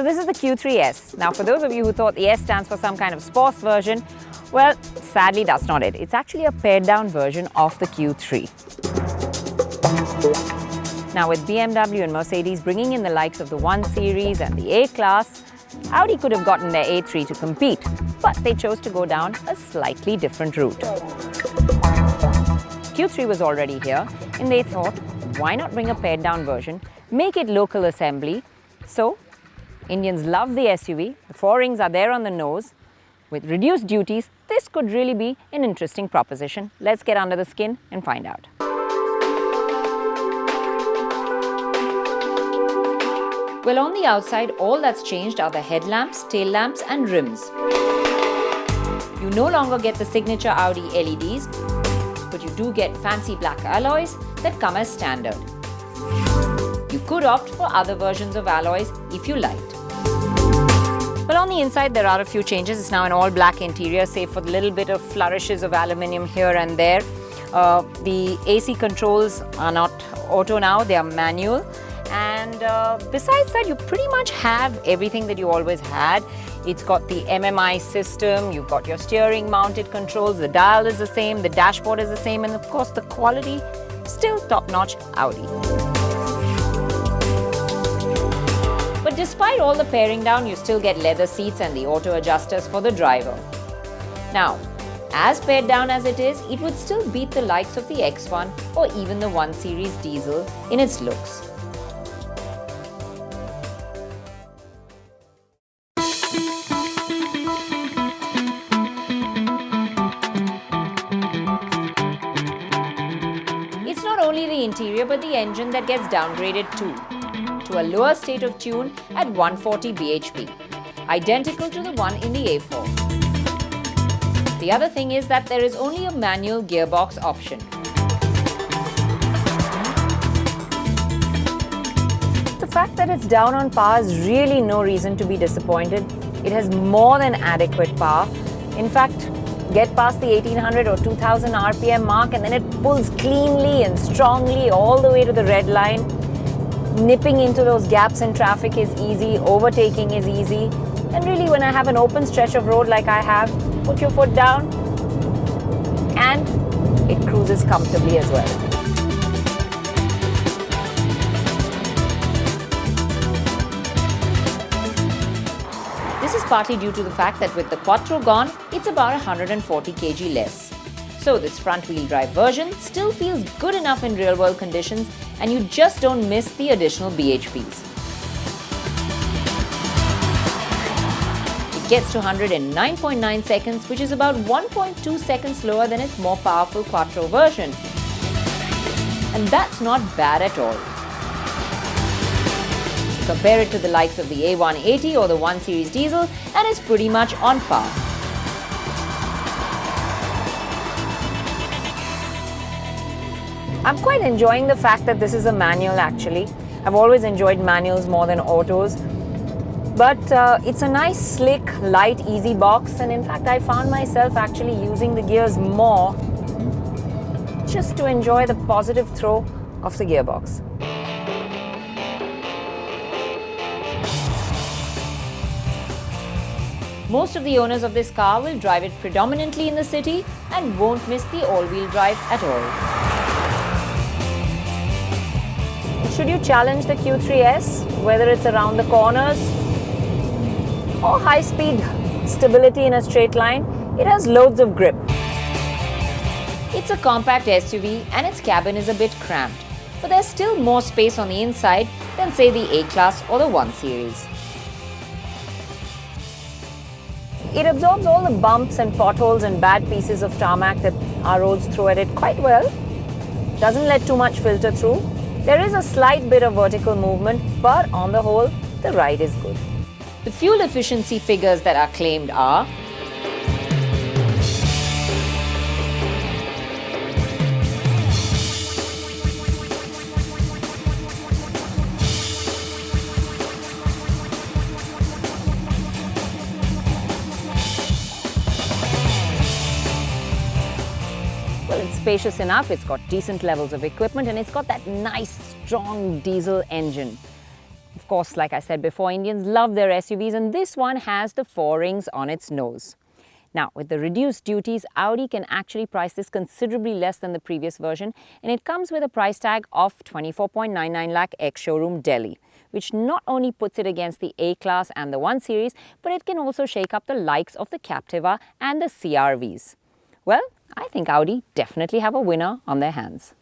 this is the Q3S. Now, for those of you who thought the S stands for some kind of sports version, well, sadly, that's not it. It's actually a pared-down version of the Q3. Now, with BMW and Mercedes bringing in the likes of the 1 Series and the A-Class, Audi could have gotten their A3 to compete, but they chose to go down a slightly different route. Q3 was already here, and they thought, why not bring a pared-down version, make it local assembly? So, Indians love the SUV, the 4 rings are there on the nose. With reduced duties, this could really be an interesting proposition. Let's get under the skin and find out. Well, on the outside, all that's changed are the headlamps, tail lamps and rims. You no longer get the signature Audi LEDs, but you do get fancy black alloys that come as standard. You could opt for other versions of alloys if you liked. Well, on the inside, there are a few changes. It's now an all-black interior, save for the little bit of flourishes of aluminium here and there. The AC controls are not auto now, they are manual. And besides that, you pretty much have everything that you always had. It's got the MMI system, you've got your steering mounted controls, the dial is the same, the dashboard is the same, and of course the quality, still top-notch Audi. But despite all the paring down, you still get leather seats and the auto adjusters for the driver. Now, as pared down as it is, it would still beat the likes of the X1 or even the 1 Series diesel in its looks. It's not only the interior but the engine that gets downgraded too, to a lower state of tune at 140 bhp, identical to the one in the A4. The other thing is that there is only a manual gearbox option. The fact that it's down on power is really no reason to be disappointed. It has more than adequate power. In fact, get past the 1800 or 2000 RPM mark and then it pulls cleanly and strongly all the way to the red line. Nipping into those gaps in traffic is easy, overtaking is easy. And really, when I have an open stretch of road like I have, put your foot down and it cruises comfortably as well. This is partly due to the fact that with the Quattro gone, it's about 140 kg less. So this front-wheel drive version still feels good enough in real-world conditions and you just don't miss the additional BHPs. It gets to 109.9 seconds, which is about 1.2 seconds slower than its more powerful Quattro version. And that's not bad at all. Compare it to the likes of the A180 or the 1 Series diesel and it's pretty much on par. I'm quite enjoying the fact that this is a manual actually. I've always enjoyed manuals more than autos. But it's a nice, slick, light, easy box. And in fact, I found myself actually using the gears more just to enjoy the positive throw of the gearbox. Most of the owners of this car will drive it predominantly in the city and won't miss the all-wheel drive at all. Should you challenge the Q3S, whether it's around the corners or high-speed stability in a straight line, it has loads of grip. It's a compact SUV and its cabin is a bit cramped, but there's still more space on the inside than say the A-Class or the 1 Series. It absorbs all the bumps and potholes and bad pieces of tarmac that our roads throw at it quite well. Doesn't let too much filter through. There is a slight bit of vertical movement, but on the whole, the ride is good. The fuel efficiency figures that are claimed are spacious enough, it's got decent levels of equipment and it's got that nice strong diesel engine. Of course, like I said before, Indians love their SUVs, and this one has the four rings on its nose. Now, with the reduced duties, Audi can actually price this considerably less than the previous version, and it comes with a price tag of 24.99 lakh ex-showroom Delhi, which not only puts it against the A-Class and the 1 Series, but it can also shake up the likes of the Captiva and the CR-Vs. Well, I think Audi definitely have a winner on their hands.